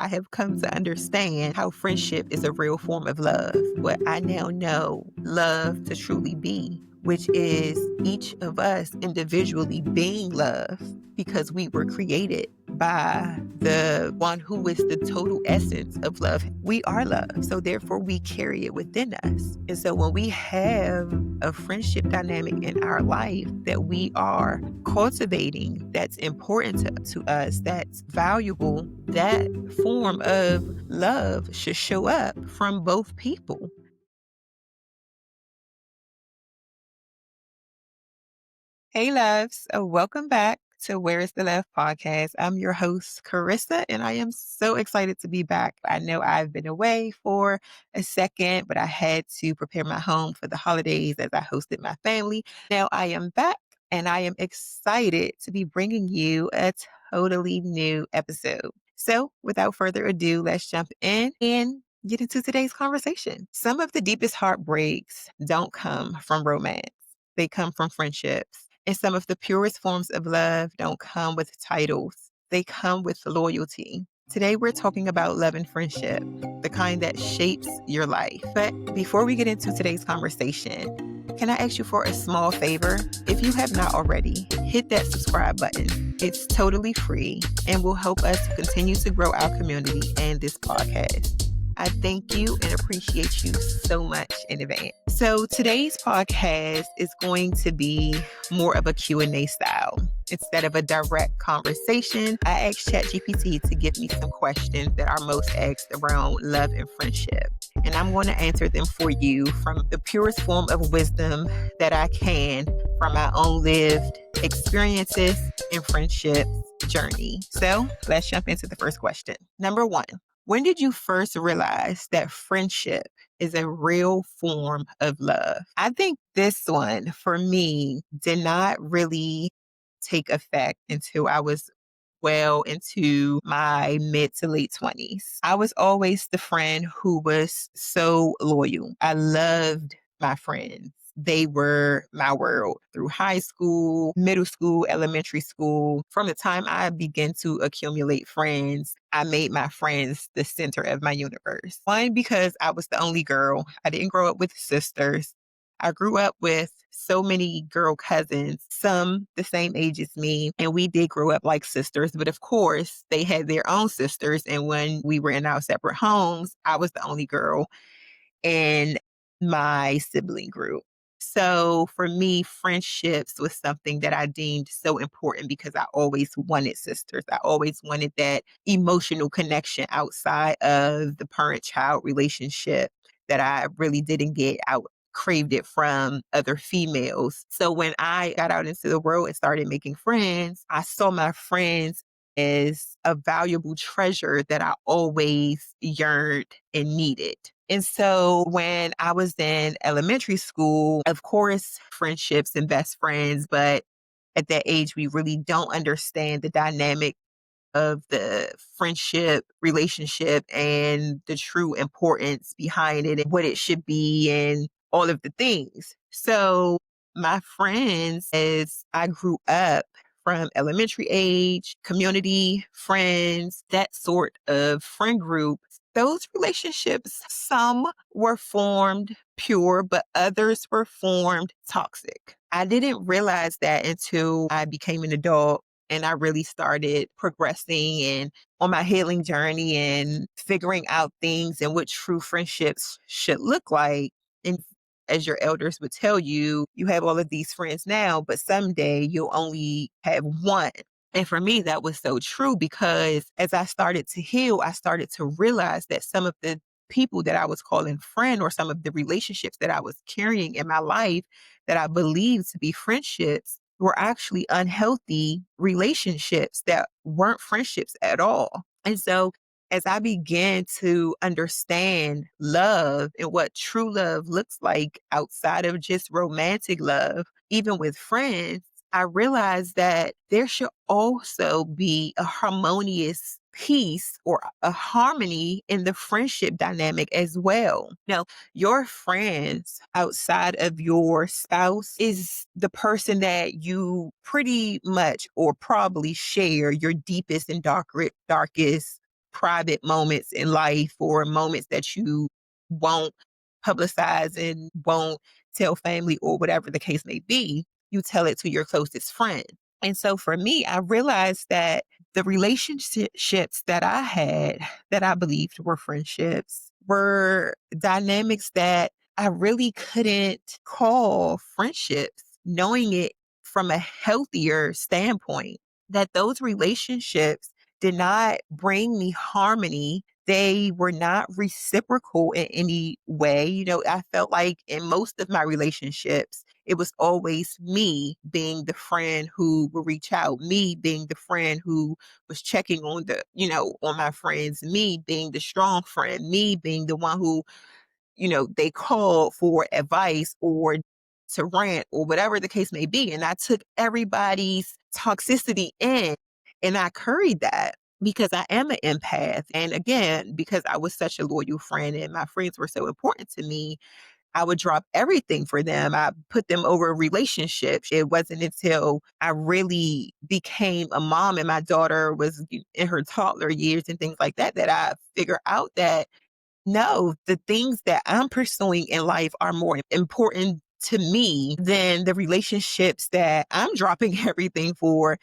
I have come to understand how friendship is a real form of love. What I now know love to truly be, which is each of us individually being love because we were created by the one who is the total essence of love. We are love. So therefore we carry it within us. And so when we have a friendship dynamic in our life that we are cultivating, that's important to us, that's valuable, that form of love should show up from both people. Hey, loves. Welcome back to Where is the Love podcast. I'm your host, Corisa, and I am so excited to be back. I know I've been away for a second, but I had to prepare my home for the holidays as I hosted my family. Now I am back, and I am excited to be bringing you a totally new episode. So, without further ado, let's jump in and get into today's conversation. Some of the deepest heartbreaks don't come from romance, they come from friendships. And some of the purest forms of love don't come with titles, they come with loyalty. Today, we're talking about love and friendship, the kind that shapes your life. But before we get into today's conversation, can I ask you for a small favor? If you have not already, hit that subscribe button. It's totally free and will help us to continue to grow our community and this podcast. I thank you and appreciate you so much in advance. So today's podcast is going to be more of a Q&A style. Instead of a direct conversation, I asked ChatGPT to give me some questions that are most asked around love and friendship. And I'm going to answer them for you from the purest form of wisdom that I can from my own lived experiences and friendship journey. So let's jump into the first question. Number one, when did you first realize that friendship is a real form of love? I think this one for me did not really take effect until I was well into my mid to late 20s. I was always the friend who was so loyal. I loved my friends. They were my world through high school, middle school, elementary school. From the time I began to accumulate friends, I made my friends the center of my universe. One, because I was the only girl. I didn't grow up with sisters. I grew up with so many girl cousins, some the same age as me, and we did grow up like sisters. But of course, they had their own sisters. And when we were in our separate homes, I was the only girl in my sibling group. So for me, friendships was something that I deemed so important because I always wanted sisters. I always wanted that emotional connection outside of the parent child relationship that I really didn't get. I craved it from other females. So when I got out into the world and started making friends, I saw my friends as a valuable treasure that I always yearned and needed. And so when I was in elementary school, of course, friendships and best friends, but at that age, we really don't understand the dynamic of the friendship relationship and the true importance behind it and what it should be and all of the things. So my friends, as I grew up from elementary age, community, friends, that sort of friend group, those relationships, some were formed pure, but others were formed toxic. I didn't realize that until I became an adult and I really started progressing and on my healing journey and figuring out things and what true friendships should look like. And as your elders would tell you, you have all of these friends now, but someday you'll only have one. And for me, that was so true because as I started to heal, I started to realize that some of the people that I was calling friend or some of the relationships that I was carrying in my life that I believed to be friendships were actually unhealthy relationships that weren't friendships at all. And so as I began to understand love and what true love looks like outside of just romantic love, even with friends, I realized that there should also be a harmonious peace or a harmony in the friendship dynamic as well. Now, your friends outside of your spouse is the person that you pretty much or probably share your deepest and darkest private moments in life or moments that you won't publicize and won't tell family or whatever the case may be, you tell it to your closest friend. And so for me, I realized that the relationships that I had that I believed were friendships were dynamics that I really couldn't call friendships, knowing it from a healthier standpoint, that those relationships did not bring me harmony. They were not reciprocal in any way. I felt like in most of my relationships, it was always me being the friend who would reach out, me being the friend who was checking on on my friends, me being the strong friend, me being the one who they called for advice or to rant or whatever the case may be. And I took everybody's toxicity in and I curried that because I am an empath. And again, because I was such a loyal friend and my friends were so important to me, I would drop everything for them. I put them over relationships. It wasn't until I really became a mom and my daughter was in her toddler years and things like that, that I figured out that no, the things that I'm pursuing in life are more important to me than the relationships that I'm dropping everything for,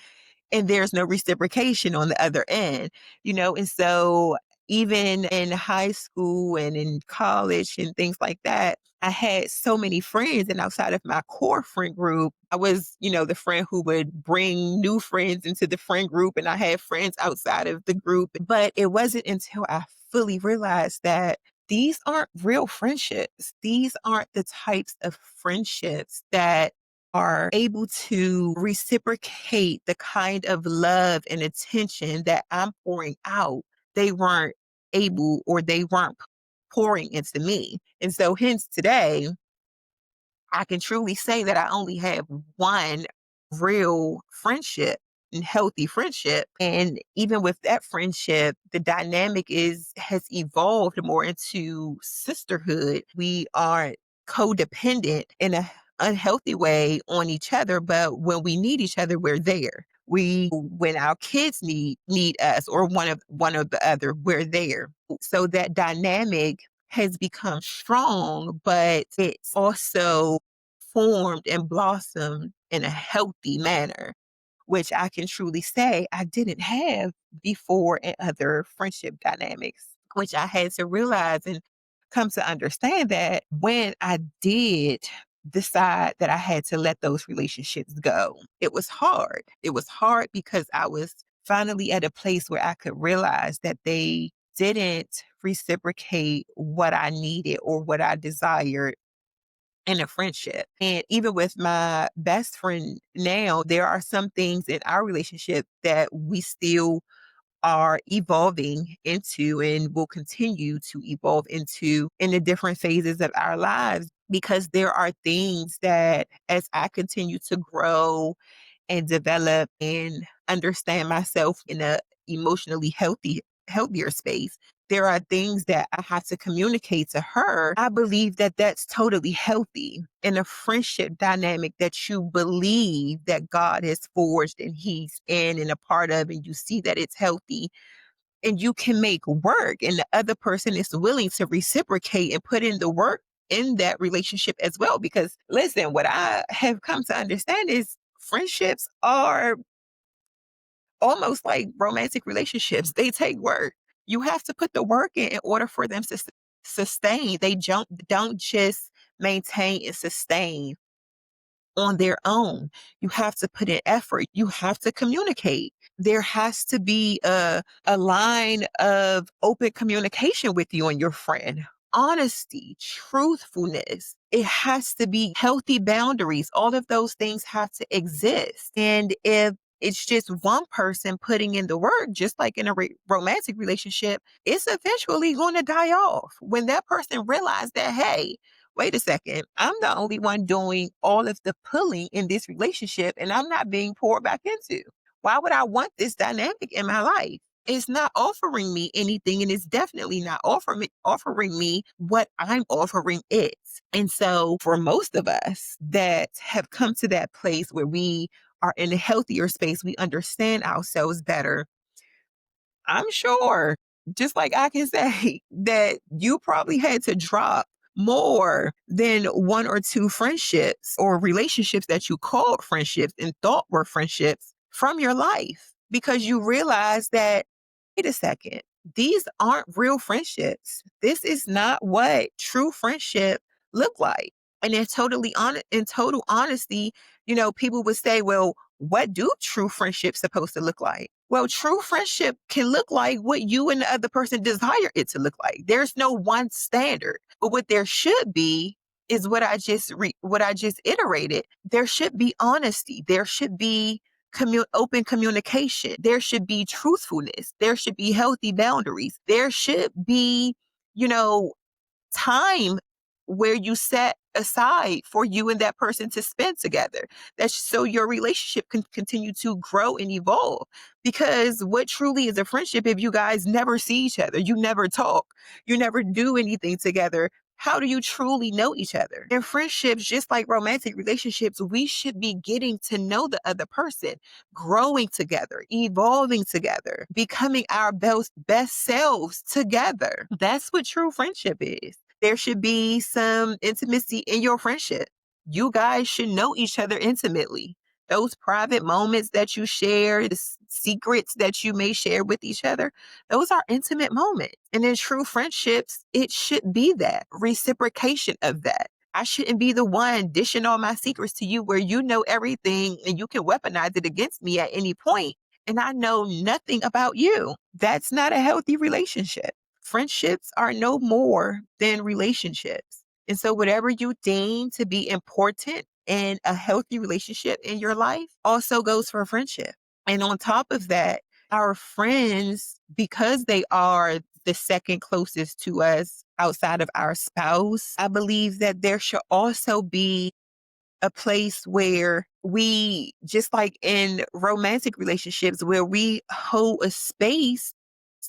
and there's no reciprocation on the other end, and so even in high school and in college and things like that, I had so many friends, and outside of my core friend group, I was, the friend who would bring new friends into the friend group, and I had friends outside of the group. But it wasn't until I fully realized that these aren't real friendships. These aren't the types of friendships that are able to reciprocate the kind of love and attention that I'm pouring out. They weren't able, or they weren't pouring into me. And so hence today, I can truly say that I only have one real friendship and healthy friendship. And even with that friendship, the dynamic has evolved more into sisterhood. We aren't codependent in a unhealthy way on each other, but when we need each other, we're there. When our kids need us, or one of the other, we're there. So that dynamic has become strong, but it's also formed and blossomed in a healthy manner, which I can truly say I didn't have before in other friendship dynamics, which I had to realize and come to understand that when I did decide that I had to let those relationships go, it was hard. It was hard because I was finally at a place where I could realize that they didn't reciprocate what I needed or what I desired in a friendship. And even with my best friend now, there are some things in our relationship that we still are evolving into and will continue to evolve into in the different phases of our lives, because there are things that as I continue to grow and develop and understand myself in a emotionally healthier space, there are things that I have to communicate to her. I believe that that's totally healthy in a friendship dynamic that you believe that God has forged and he's in and a part of, and you see that it's healthy and you can make work, and the other person is willing to reciprocate and put in the work in that relationship as well. Because listen, what I have come to understand is friendships are almost like romantic relationships. They take work. You have to put the work in order for them to sustain. They don't just maintain and sustain on their own. You have to put in effort. You have to communicate. There has to be a line of open communication with you and your friend. Honesty, truthfulness. It has to be healthy boundaries. All of those things have to exist. And if it's just one person putting in the work, just like in a romantic relationship, it's eventually going to die off. When that person realizes that, hey, wait a second, I'm the only one doing all of the pulling in this relationship and I'm not being poured back into. Why would I want this dynamic in my life? It's not offering me anything, and it's definitely not offering me what I'm offering it. And so for most of us that have come to that place where we are in a healthier space, we understand ourselves better. I'm sure just like I can say that you probably had to drop more than one or two friendships or relationships that you called friendships and thought were friendships from your life because you realize that, wait a second, these aren't real friendships. This is not what true friendship look like. And in total honesty, people would say, well, what do true friendships supposed to look like? Well, true friendship can look like what you and the other person desire it to look like. There's no one standard. But what there should be is what I just iterated. There should be honesty. There should be open communication. There should be truthfulness. There should be healthy boundaries. There should be, you know, time where you set aside for you and that person to spend together. That's so your relationship can continue to grow and evolve. Because what truly is a friendship if you guys never see each other, you never talk, you never do anything together? How do you truly know each other? In friendships, just like romantic relationships, we should be getting to know the other person, growing together, evolving together, becoming our best selves together. That's what true friendship is. There should be some intimacy in your friendship. You guys should know each other intimately. Those private moments that you share, the secrets that you may share with each other, those are intimate moments. And in true friendships, it should be that reciprocation of that. I shouldn't be the one dishing all my secrets to you where you know everything and you can weaponize it against me at any point, and I know nothing about you. That's not a healthy relationship. Friendships are no more than relationships. And so, whatever you deem to be important in a healthy relationship in your life also goes for a friendship. And on top of that, our friends, because they are the second closest to us outside of our spouse, I believe that there should also be a place where we, just like in romantic relationships, where we hold a space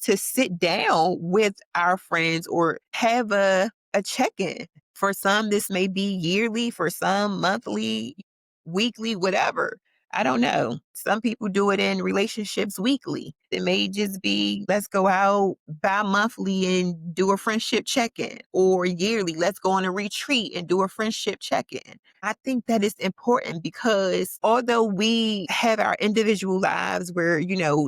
to sit down with our friends or have a check in. For some, this may be yearly, for some, monthly, weekly, whatever. I don't know. Some people do it in relationships weekly. It may just be, let's go out bi-monthly and do a friendship check-in, or yearly, let's go on a retreat and do a friendship check-in. I think that is important because although we have our individual lives where,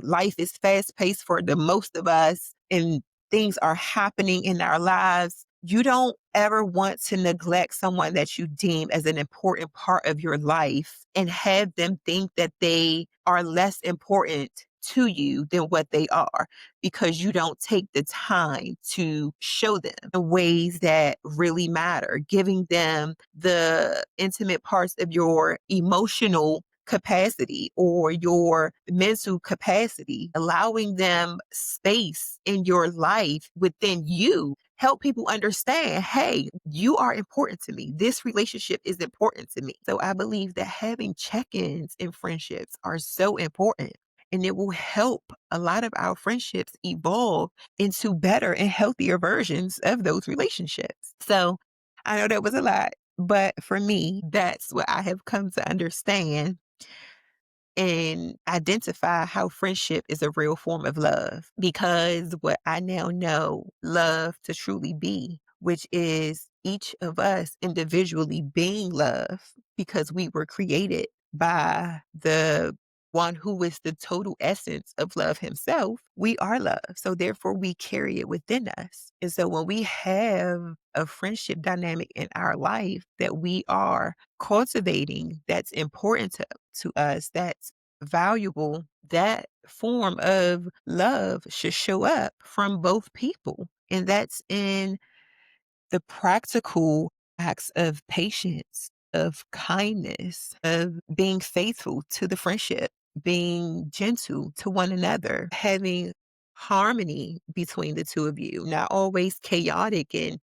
life is fast paced for the most of us and things are happening in our lives, you don't ever want to neglect someone that you deem as an important part of your life and have them think that they are less important to you than what they are because you don't take the time to show them the ways that really matter, giving them the intimate parts of your emotional capacity or your mental capacity, allowing them space in your life within you. Help people understand, hey, you are important to me. This relationship is important to me. So I believe that having check ins in friendships are so important. And it will help a lot of our friendships evolve into better and healthier versions of those relationships. So I know that was a lot, but for me, that's what I have come to understand and identify how friendship is a real form of love. Because what I now know love to truly be, which is each of us individually being love because we were created by the one who is the total essence of love himself. We are love. So therefore we carry it within us. And so when we have a friendship dynamic in our life that we are cultivating, that's important to us, that's valuable, that form of love should show up from both people. And that's in the practical acts of patience, of kindness, of being faithful to the friendship, being gentle to one another, having harmony between the two of you, not always chaotic and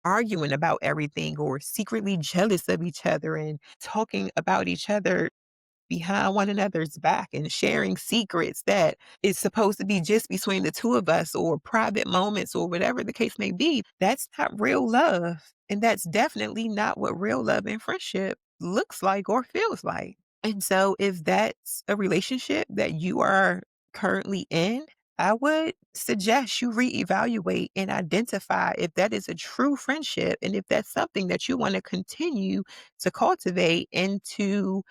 arguing about everything or secretly jealous of each other and talking about each other behind one another's back and sharing secrets that is supposed to be just between the two of us or private moments or whatever the case may be. That's not real love. And that's definitely not what real love and friendship looks like or feels like. And so if that's a relationship that you are currently in, I would suggest you reevaluate and identify if that is a true friendship and if that's something that you want to continue to cultivate and to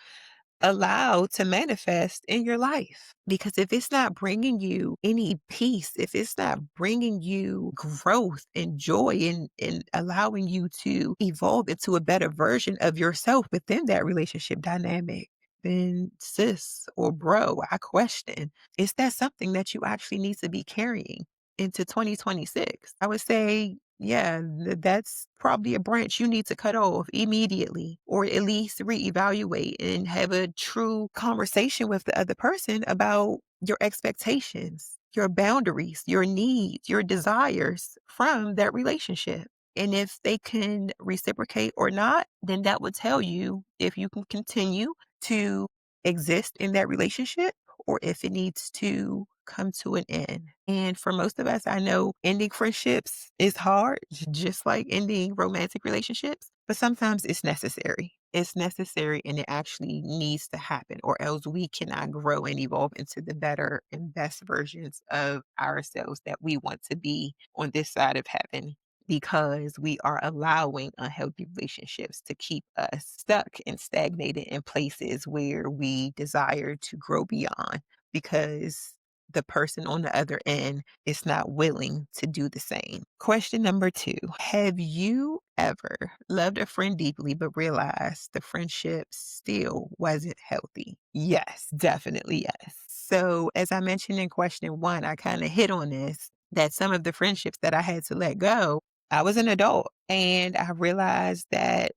allow to manifest in your life. Because if it's not bringing you any peace, if it's not bringing you growth and joy and allowing you to evolve into a better version of yourself within that relationship dynamic, then sis or bro, I question, is that something that you actually need to be carrying into 2026? I would say, yeah, that's probably a branch you need to cut off immediately, or at least reevaluate and have a true conversation with the other person about your expectations, your boundaries, your needs, your desires from that relationship. And if they can reciprocate or not, then that would tell you if you can continue to exist in that relationship or if it needs to come to an end. And for most of us, I know ending friendships is hard, just like ending romantic relationships, but sometimes it's necessary. It's necessary and it actually needs to happen, or else we cannot grow and evolve into the better and best versions of ourselves that we want to be on this side of heaven because we are allowing unhealthy relationships to keep us stuck and stagnated in places where we desire to grow beyond because the person on the other end is not willing to do the same. Question number two. Have you ever loved a friend deeply but realized the friendship still wasn't healthy? Yes, definitely yes. So, as I mentioned in question one, I kind of hit on this that some of the friendships that I had to let go, I was an adult and I realized that,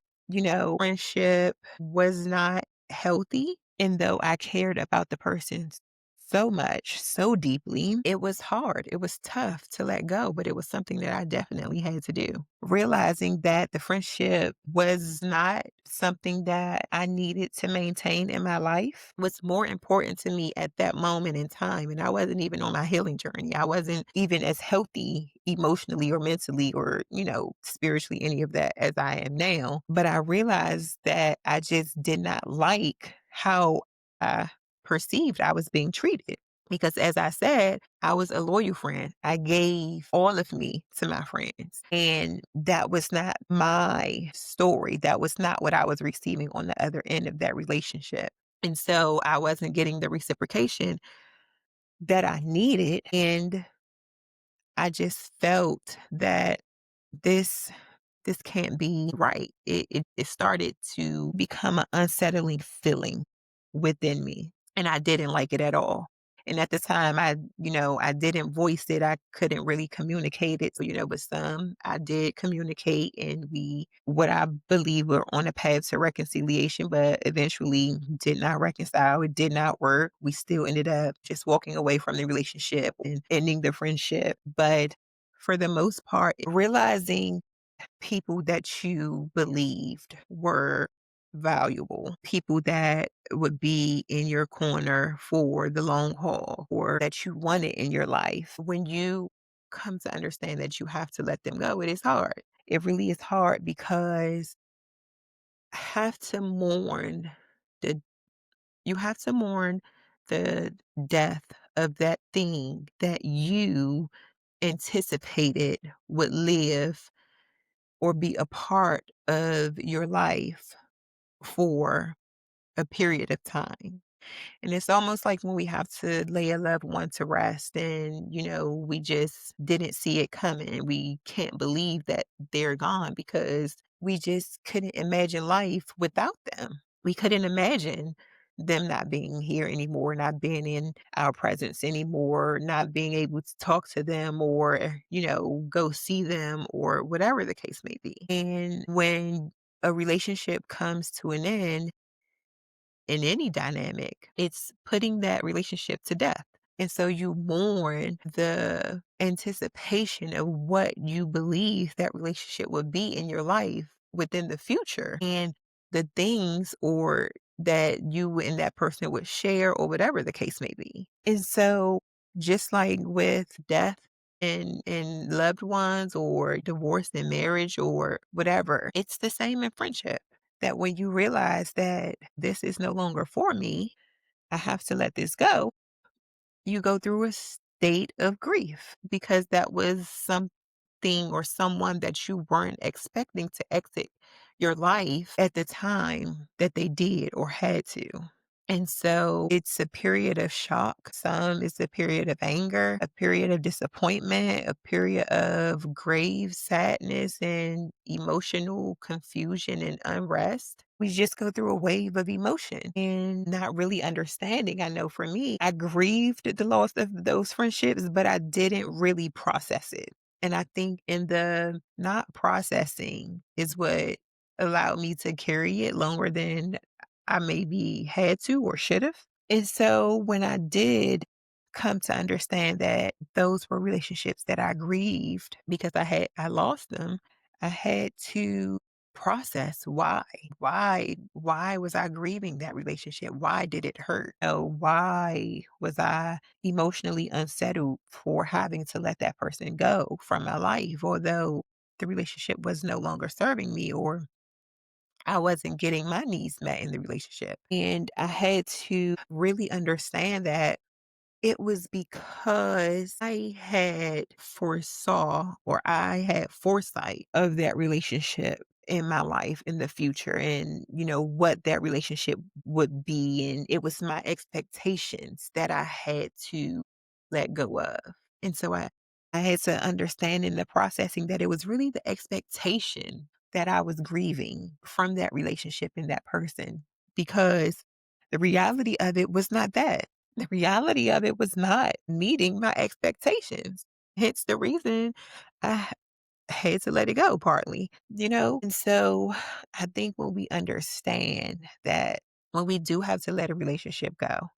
friendship was not healthy. And though I cared about the person so much, so deeply, it was hard. It was tough to let go, but it was something that I definitely had to do. Realizing that the friendship was not something that I needed to maintain in my life was more important to me at that moment in time. And I wasn't even on my healing journey. I wasn't even as healthy emotionally or mentally or, spiritually, any of that as I am now. But I realized that I just did not like how I perceived I was being treated. Because as I said, I was a loyal friend. I gave all of me to my friends. And that was not my story. That was not what I was receiving on the other end of that relationship. And so I wasn't getting the reciprocation that I needed. And I just felt that this this can't be right. It started to become an unsettling feeling within me, and I didn't like it at all. And at the time, I didn't voice it. I couldn't really communicate it. So, with some, I did communicate, and what I believe were on a path to reconciliation, but eventually did not reconcile. It did not work. We still ended up just walking away from the relationship and ending the friendship. But for the most part, realizing people that you believed were valuable, people that would be in your corner for the long haul or that you wanted in your life. When you come to understand that you have to let them go, it is hard. It really is hard because I have to mourn the you have to mourn the death of that thing that you anticipated would live or be a part of your life for a period of time. And it's almost like when we have to lay a loved one to rest and, we just didn't see it coming. We can't believe that they're gone because we just couldn't imagine life without them. We couldn't imagine them not being here anymore, not being in our presence anymore, not being able to talk to them or, go see them or whatever the case may be. And when a relationship comes to an end, in any dynamic, it's putting that relationship to death. And so you mourn the anticipation of what you believe that relationship would be in your life within the future and the things or that you and that person would share or whatever the case may be. And so just like with death and loved ones or divorce and marriage or whatever, it's the same in friendship that when you realize that this is no longer for me, I have to let this go. You go through state of grief because that was something or someone that you weren't expecting to exit your life at the time that they did or had to. And so it's a period of shock. Some it's a period of anger, a period of disappointment, a period of grave sadness and emotional confusion and unrest. We just go through a wave of emotion and not really understanding. I know for me, I grieved the loss of those friendships, but I didn't really process it. And I think in the not processing is what allowed me to carry it longer than I maybe had to or should have. And so when I did come to understand that those were relationships that I grieved because I lost them, I had to process why. Why was I grieving that relationship? Why did it hurt? Why was I emotionally unsettled for having to let that person go from my life, although the relationship was no longer serving me or I wasn't getting my needs met in the relationship. And I had to really understand that it was because I had foresaw or I had foresight of that relationship in my life in the future and what that relationship would be, and it was my expectations that I had to let go of. And so I had to understand in the processing that it was really the expectation that I was grieving from that relationship and that person, because the reality of it was not that. The reality of it was not meeting my expectations. Hence the reason I had to let it go partly. And so I think when we understand that when we do have to let a relationship go,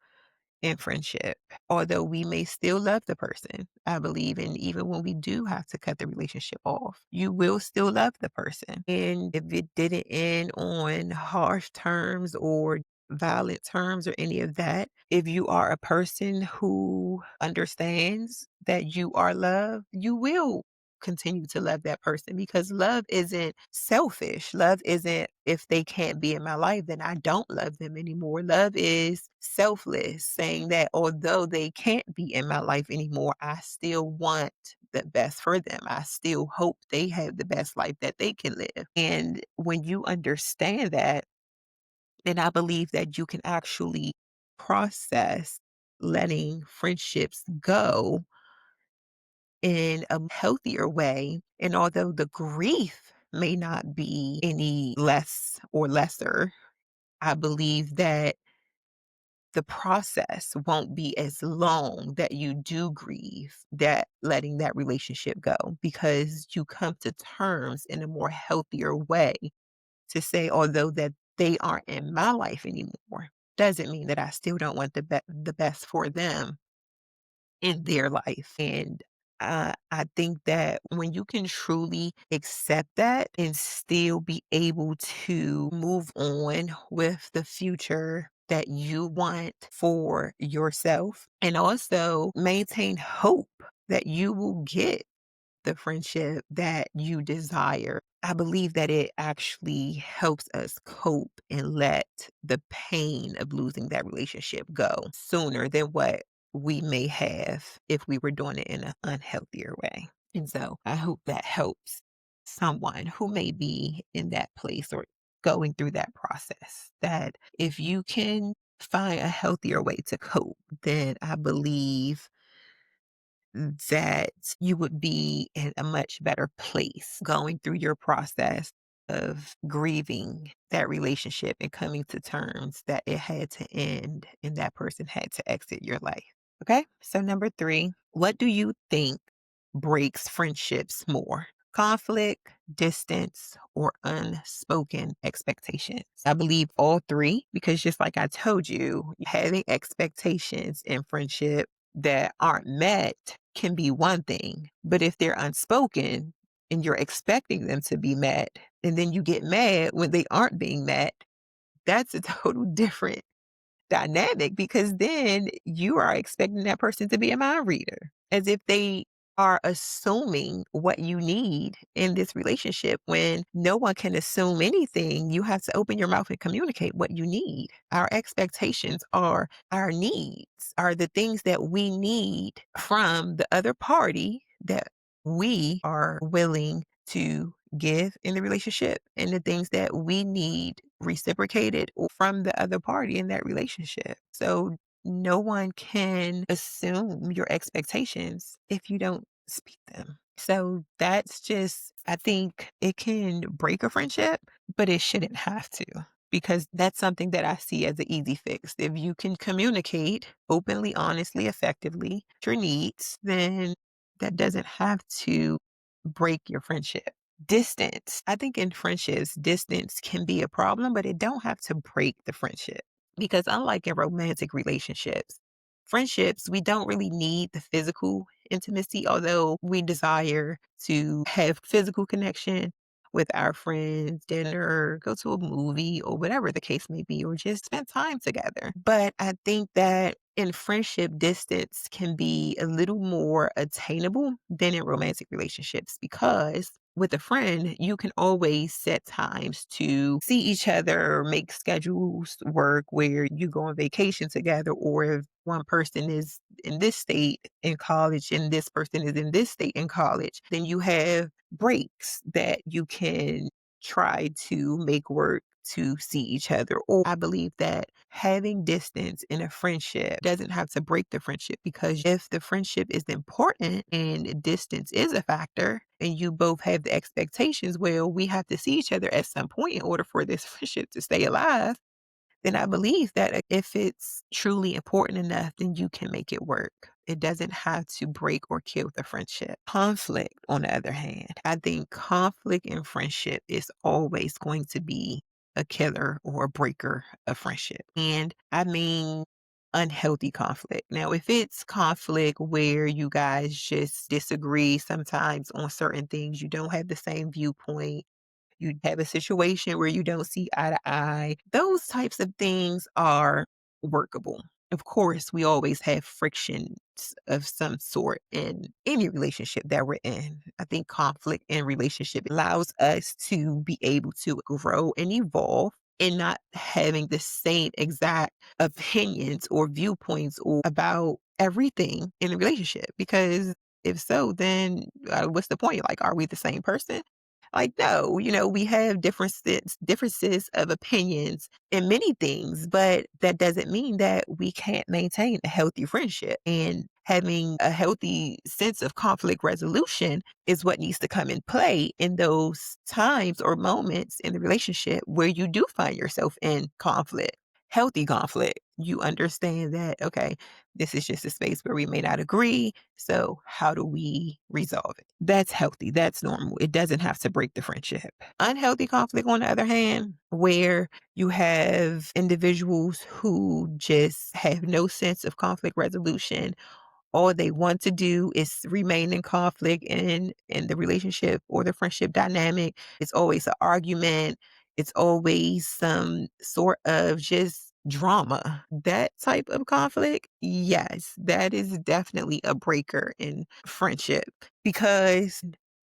in friendship, although we may still love the person, I believe. And even when we do have to cut the relationship off, you will still love the person. And if it didn't end on harsh terms or violent terms or any of that, if you are a person who understands that you are loved, you will continue to love that person because love isn't selfish. Love isn't if they can't be in my life, then I don't love them anymore. Love is selfless, saying that although they can't be in my life anymore, I still want the best for them. I still hope they have the best life that they can live. And when you understand that, then I believe that you can actually process letting friendships go in a healthier way. And although the grief may not be any less or lesser, I believe that the process won't be as long that you do grieve that letting that relationship go because you come to terms in a more healthier way to say, although that they aren't in my life anymore, doesn't mean that I still don't want the best for them in their life. And I think that when you can truly accept that and still be able to move on with the future that you want for yourself and also maintain hope that you will get the friendship that you desire. I believe that it actually helps us cope and let the pain of losing that relationship go sooner than what we may have if we were doing it in an unhealthier way. And so I hope that helps someone who may be in that place or going through that process. That if you can find a healthier way to cope, then I believe that you would be in a much better place going through your process of grieving that relationship and coming to terms that it had to end and that person had to exit your life. Okay. So, number three, what do you think breaks friendships more? Conflict, distance, or unspoken expectations? I believe all three, because just like I told you, having expectations in friendship that aren't met can be one thing. But if they're unspoken and you're expecting them to be met, and then you get mad when they aren't being met, that's a total different dynamic because then you are expecting that person to be a mind reader as if they are assuming what you need in this relationship when no one can assume anything. You have to open your mouth and communicate what you need. Our expectations are our needs, are the things that we need from the other party that we are willing to give in the relationship, and the things that we need reciprocated from the other party in that relationship. So no one can assume your expectations if you don't speak them. So that's just, I think it can break a friendship, but it shouldn't have to, because that's something that I see as an easy fix. If you can communicate openly, honestly, effectively your needs, then that doesn't have to break your friendship. Distance. I think in friendships, distance can be a problem, but it don't have to break the friendship. Because unlike in romantic relationships, friendships, we don't really need the physical intimacy, although we desire to have physical connection with our friends, dinner, go to a movie, or whatever the case may be, or just spend time together. But I think that in friendship, distance can be a little more attainable than in romantic relationships, because with a friend, you can always set times to see each other, make schedules work where you go on vacation together, or if one person is in this state in college and this person is in this state in college, then you have breaks that you can try to make work to see each other. Or I believe that having distance in a friendship doesn't have to break the friendship, because if the friendship is important and distance is a factor and you both have the expectations, well, we have to see each other at some point in order for this friendship to stay alive, then I believe that if it's truly important enough, then you can make it work. It doesn't have to break or kill the friendship. Conflict, on the other hand, I think conflict in friendship is always going to be a killer or a breaker of friendship. And I mean, unhealthy conflict. Now, if it's conflict where you guys just disagree sometimes on certain things, you don't have the same viewpoint, you have a situation where you don't see eye to eye, those types of things are workable. Of course, we always have frictions of some sort in any relationship that we're in. I think conflict in relationship allows us to be able to grow and evolve and not having the same exact opinions or viewpoints or about everything in a relationship. Because if so, then what's the point? Like, are we the same person? Like, no, we have differences of opinions in many things, but that doesn't mean that we can't maintain a healthy friendship. And having a healthy sense of conflict resolution is what needs to come in play in those times or moments in the relationship where you do find yourself in conflict. Healthy conflict. You understand that, okay, this is just a space where we may not agree. So, how do we resolve it? That's healthy. That's normal. It doesn't have to break the friendship. Unhealthy conflict, on the other hand, where you have individuals who just have no sense of conflict resolution, all they want to do is remain in conflict in the relationship or the friendship dynamic. It's always an argument. It's always some sort of just drama. That type of conflict, yes, that is definitely a breaker in friendship, because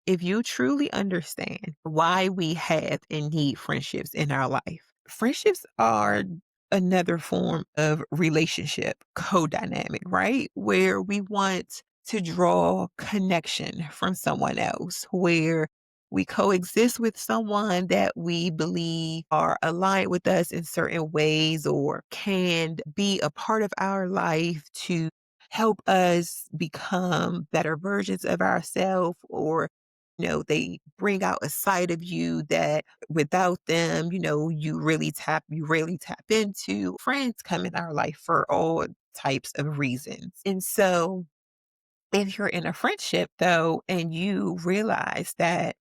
if you truly understand why we have and need friendships in our life, friendships are another form of relationship co-dynamic, right? Where we want to draw connection from someone else, where we coexist with someone that we believe are aligned with us in certain ways or can be a part of our life to help us become better versions of ourselves, or they bring out a side of you that without them, you really tap into. Friends come in our life for all types of reasons. And so if you're in a friendship though, and you realize that,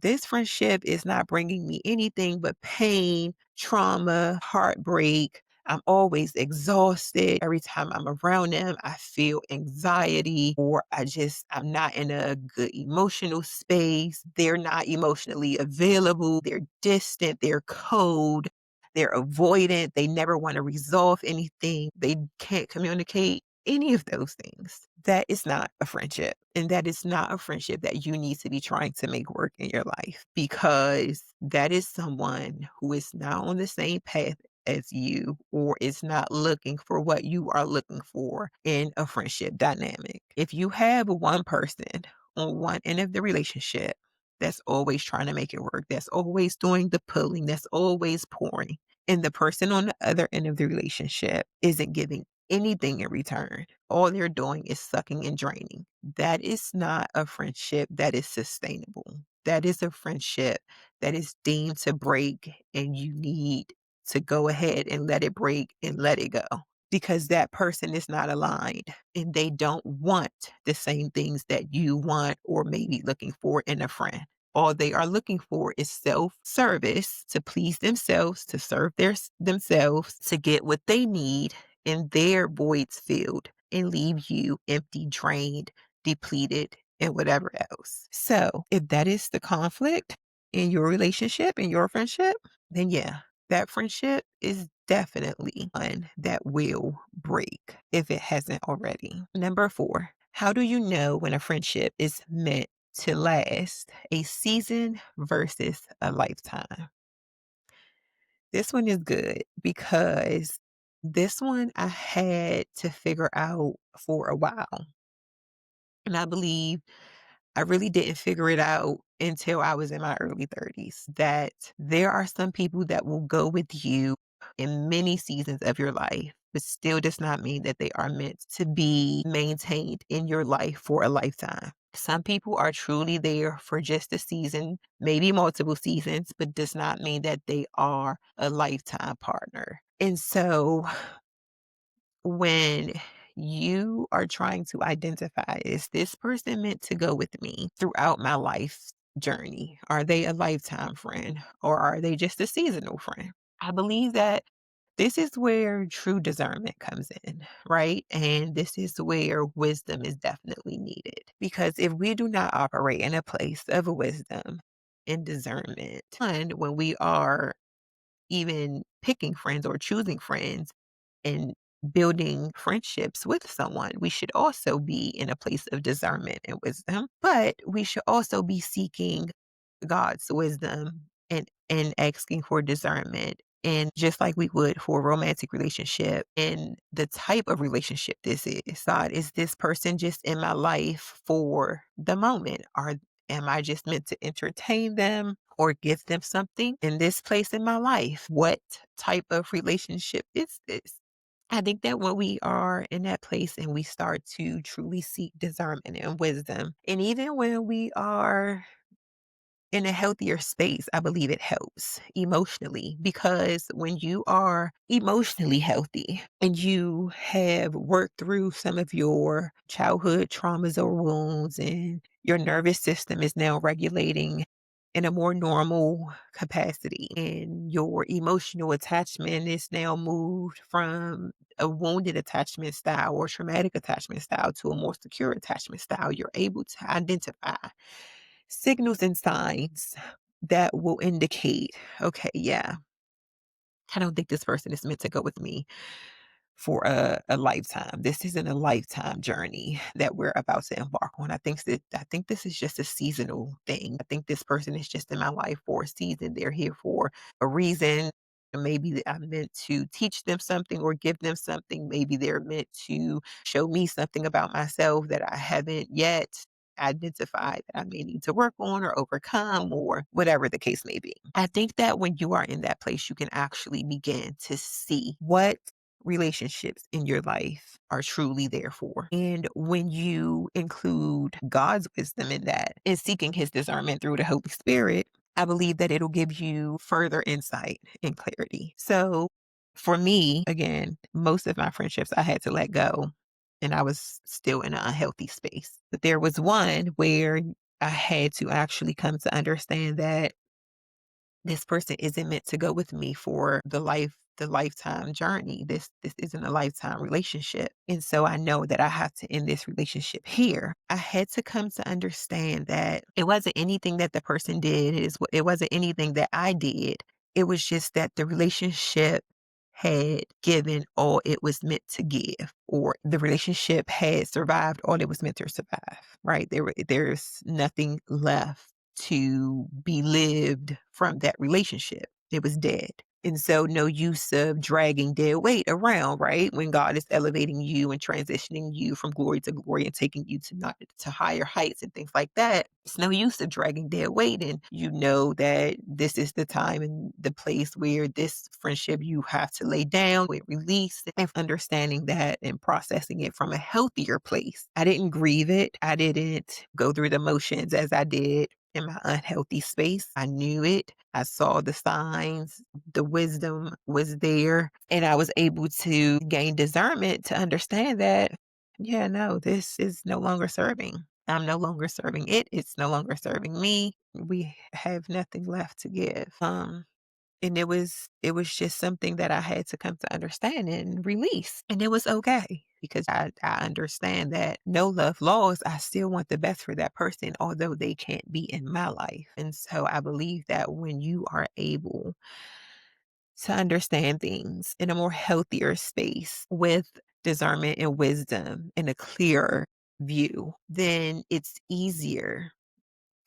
this friendship is not bringing me anything but pain, trauma, heartbreak. I'm always exhausted. Every time I'm around them, I feel anxiety, or I'm not in a good emotional space. They're not emotionally available. They're distant. They're cold. They're avoidant. They never want to resolve anything. They can't communicate any of those things. that is not a friendship. And that is not a friendship that you need to be trying to make work in your life, because that is someone who is not on the same path as you, or is not looking for what you are looking for in a friendship dynamic. If you have one person on one end of the relationship that's always trying to make it work, that's always doing the pulling, that's always pouring, and the person on the other end of the relationship isn't giving anything in return, all they're doing is sucking and draining, that is not a friendship that is sustainable. That is a friendship that is deemed to break, and you need to go ahead and let it break and let it go, because that person is not aligned and they don't want the same things that you want or maybe looking for in a friend. All they are looking for is self service, to please themselves, to serve themselves, to get what they need and their voids filled, and leave you empty, drained, depleted, and whatever else. So, if that is the conflict in your relationship, in your friendship, then yeah, that friendship is definitely one that will break if it hasn't already. Number 4, how do you know when a friendship is meant to last a season versus a lifetime? This one is good because this one I had to figure out for a while. And I believe I really didn't figure it out until I was in my early 30s, that there are some people that will go with you in many seasons of your life, but still does not mean that they are meant to be maintained in your life for a lifetime. Some people are truly there for just a season, maybe multiple seasons, but does not mean that they are a lifetime partner. And so when you are trying to identify, is this person meant to go with me throughout my life journey? Are they a lifetime friend, or are they just a seasonal friend? I believe that this is where true discernment comes in, right? And this is where wisdom is definitely needed. Because if we do not operate in a place of wisdom and discernment, and when we are even picking friends or choosing friends, and building friendships with someone, we should also be in a place of discernment and wisdom. But we should also be seeking God's wisdom and asking for discernment. And just like we would for a romantic relationship and the type of relationship this is, God, is this person just in my life for the moment? Or am I just meant to entertain them or give them something in this place in my life? What type of relationship is this? I think that when we are in that place and we start to truly seek discernment and wisdom, and even when we are in a healthier space, I believe it helps emotionally, because when you are emotionally healthy and you have worked through some of your childhood traumas or wounds, and your nervous system is now regulating in a more normal capacity, and your emotional attachment is now moved from a wounded attachment style or traumatic attachment style to a more secure attachment style, you're able to identify signals and signs that will indicate, okay, yeah, I don't think this person is meant to go with me for a lifetime. This isn't a lifetime journey that we're about to embark on. I think this is just a seasonal thing. I think this person is just in my life for a season. They're here for a reason. Maybe that I'm meant to teach them something or give them something. Maybe they're meant to show me something about myself that I haven't yet identified that I may need to work on or overcome, or whatever the case may be. I think that when you are in that place, you can actually begin to see what relationships in your life are truly there for. And when you include God's wisdom in that and seeking his discernment through the Holy Spirit, I believe that it'll give you further insight and clarity. So for me, again, most of my friendships I had to let go, and I was still in an unhealthy space. But there was one where I had to actually come to understand that this person isn't meant to go with me for the lifetime journey. This isn't a lifetime relationship. And so I know that I have to end this relationship here. I had to come to understand that it wasn't anything that the person did. It wasn't anything that I did. It was just that the relationship had given all it was meant to give, or the relationship had survived all it was meant to survive, right? There's nothing left to be lived from that relationship. It was dead. And so no use of dragging dead weight around, right? When God is elevating you and transitioning you from glory to glory and taking you to not to higher heights and things like that. It's no use of dragging dead weight. And you know that this is the time and the place where this friendship you have to lay down with release and understanding that and processing it from a healthier place. I didn't grieve it. I didn't go through the motions as I did in my unhealthy space. I knew it. I saw the signs. The wisdom was there. And I was able to gain discernment to understand that, yeah, no, this is no longer serving. I'm no longer serving it. It's no longer serving me. We have nothing left to give. And it was just something that I had to come to understand and release. And it was okay because I understand that no love lost. I still want the best for that person, although they can't be in my life. And so I believe that when you are able to understand things in a more healthier space with discernment and wisdom and a clearer view, then it's easier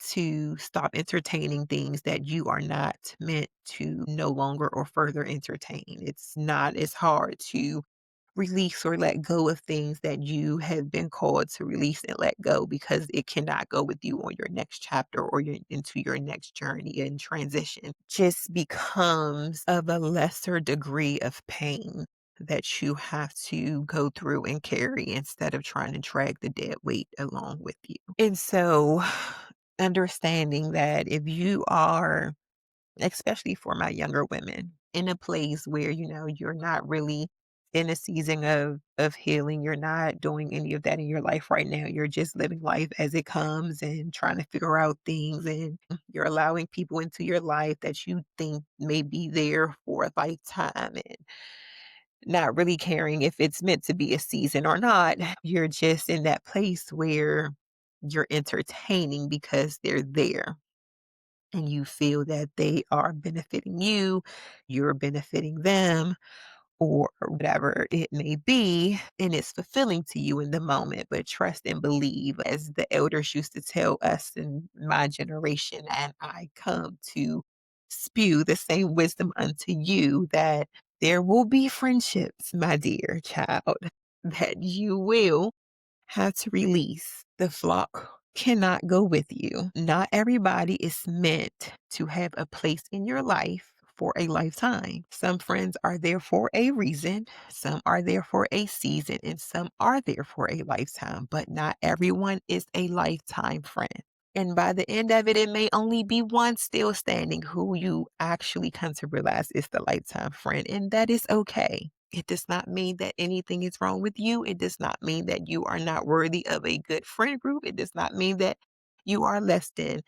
to stop entertaining things that you are not meant to no longer or further entertain. It's not as hard to release or let go of things that you have been called to release and let go because it cannot go with you on your next chapter or into your next journey and transition. Just becomes of a lesser degree of pain that you have to go through and carry instead of trying to drag the dead weight along with you. And so understanding that if you are, especially for my younger women, in a place where, you're not really in a season of healing, you're not doing any of that in your life right now. You're just living life as it comes and trying to figure out things, and you're allowing people into your life that you think may be there for a lifetime and not really caring if it's meant to be a season or not. You're just in that place where you're entertaining because they're there and you feel that they are benefiting you, you're benefiting them, or whatever it may be, and it's fulfilling to you in the moment. But trust and believe, as the elders used to tell us in my generation, and I come to spew the same wisdom unto you, that there will be friendships, my dear child, that you will have to release. The flock cannot go with you. Not everybody is meant to have a place in your life for a lifetime. Some friends are there for a reason, some are there for a season, and some are there for a lifetime, but not everyone is a lifetime friend. And by the end of it, it may only be one still standing who you actually come to realize is the lifetime friend. And that is okay. It does not mean that anything is wrong with you. It does not mean that you are not worthy of a good friend group. It does not mean that you are less than.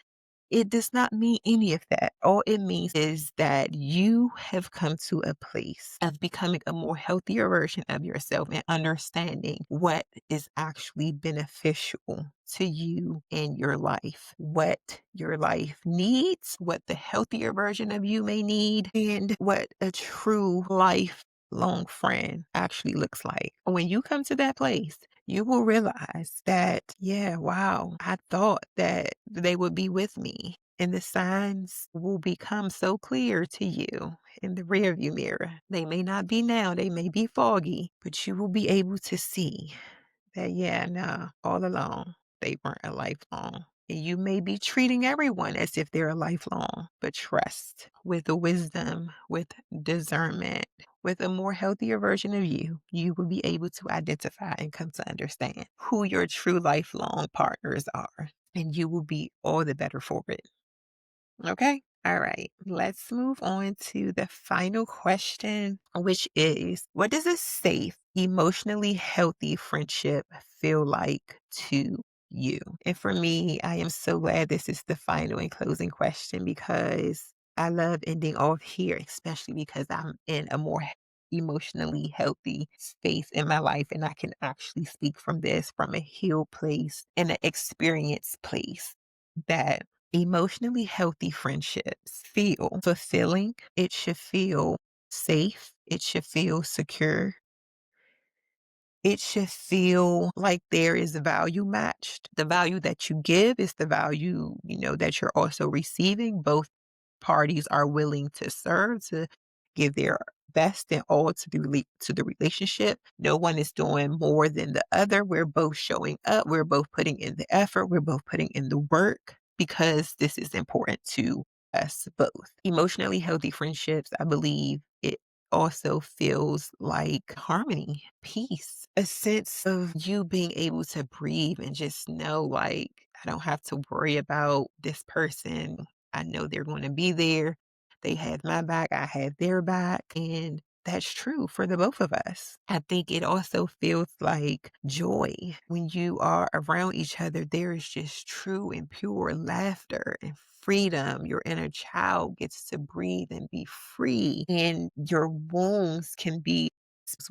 It does not mean any of that. All it means is that you have come to a place of becoming a more healthier version of yourself and understanding what is actually beneficial to you in your life, what your life needs, what the healthier version of you may need, and what a true lifelong friend actually looks like. When you come to that place, you will realize that, yeah, wow, I thought that they would be with me. And the signs will become so clear to you in the rearview mirror. They may not be now, they may be foggy, but you will be able to see that, yeah, no, all along, they weren't a lifelong. And you may be treating everyone as if they're a lifelong, but trust with the wisdom, with discernment, with a more healthier version of you, you will be able to identify and come to understand who your true lifelong partners are. And you will be all the better for it. Okay. All right. Let's move on to the final question, which is, what does a safe, emotionally healthy friendship feel like to you? And for me, I am so glad this is the final and closing question because I love ending off here, especially because I'm in a more emotionally healthy space in my life. And I can actually speak from this from a healed place and an experienced place, that emotionally healthy friendships feel fulfilling. It should feel safe. It should feel secure. It should feel like there is value matched. The value that you give is the value, that you're also receiving. Both parties are willing to serve, to give their best and all to the relationship. No one is doing more than the other. We're both showing up. We're both putting in the effort. We're both putting in the work because this is important to us both. Emotionally healthy friendships, I believe it also feels like harmony, peace, a sense of you being able to breathe and just know, like, I don't have to worry about this person. I know they're going to be there. They have my back, I have their back. And that's true for the both of us. I think it also feels like joy. When you are around each other, there is just true and pure laughter and freedom. Your inner child gets to breathe and be free, and your wounds can be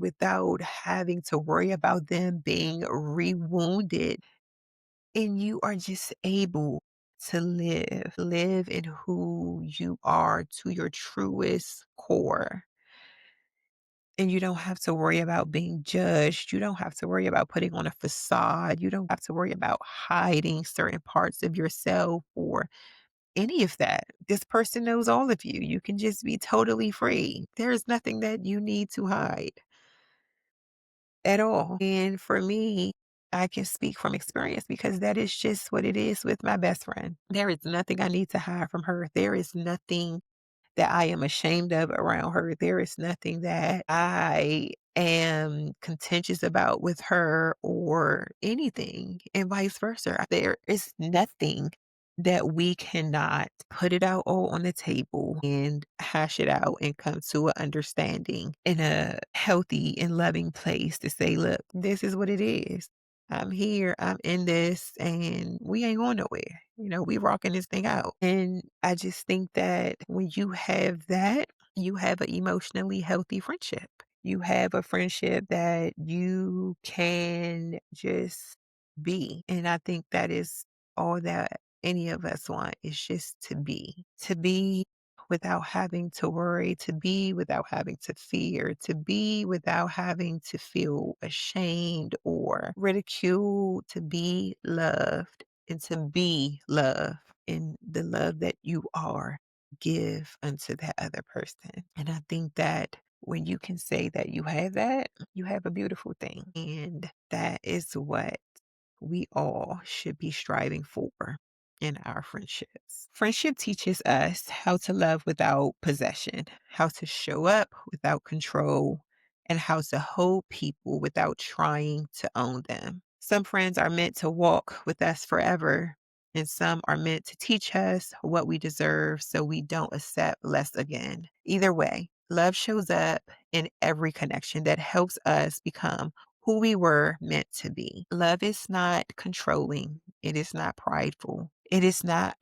without having to worry about them being rewounded. And you are just able to live in who you are to your truest core. And you don't have to worry about being judged. You don't have to worry about putting on a facade. You don't have to worry about hiding certain parts of yourself or any of that. This person knows all of you. You can just be totally free. There is nothing that you need to hide at all. And for me, I can speak from experience because that is just what it is with my best friend. There is nothing I need to hide from her. There is nothing that I am ashamed of around her. There is nothing that I am contentious about with her or anything, and vice versa. There is nothing that we cannot put it out all on the table and hash it out and come to an understanding in a healthy and loving place to say, look, this is what it is. I'm here, I'm in this, and we ain't going nowhere. We rocking this thing out. And I just think that when you have that, you have an emotionally healthy friendship. You have a friendship that you can just be. And I think that is all that any of us want, is just to be without having to worry, to be without having to fear, to be without having to feel ashamed or ridiculed, to be loved and to be love in the love that you are, give unto that other person. And I think that when you can say that you have that, you have a beautiful thing. And that is what we all should be striving for in our friendships. Friendship teaches us how to love without possession, how to show up without control, and how to hold people without trying to own them. Some friends are meant to walk with us forever, and some are meant to teach us what we deserve so we don't accept less again. Either way, love shows up in every connection that helps us become who we were meant to be. Love is not controlling. It is not prideful. It is not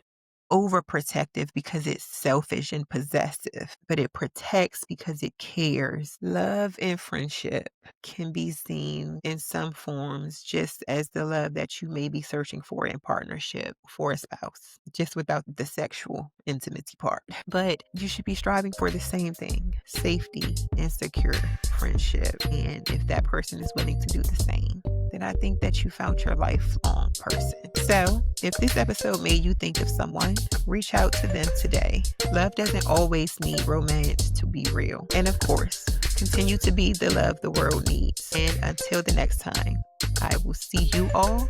overprotective because it's selfish and possessive, but it protects because it cares. Love and friendship can be seen in some forms just as the love that you may be searching for in partnership for a spouse, just without the sexual intimacy part. But you should be striving for the same thing: safety and secure friendship. And if that person is willing to do the same, then I think that you found your lifelong person. So if this episode made you think of someone, reach out to them today. Love doesn't always need romance to be real. And of course, continue to be the love the world needs. And until the next time, I will see you all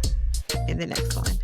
in the next one.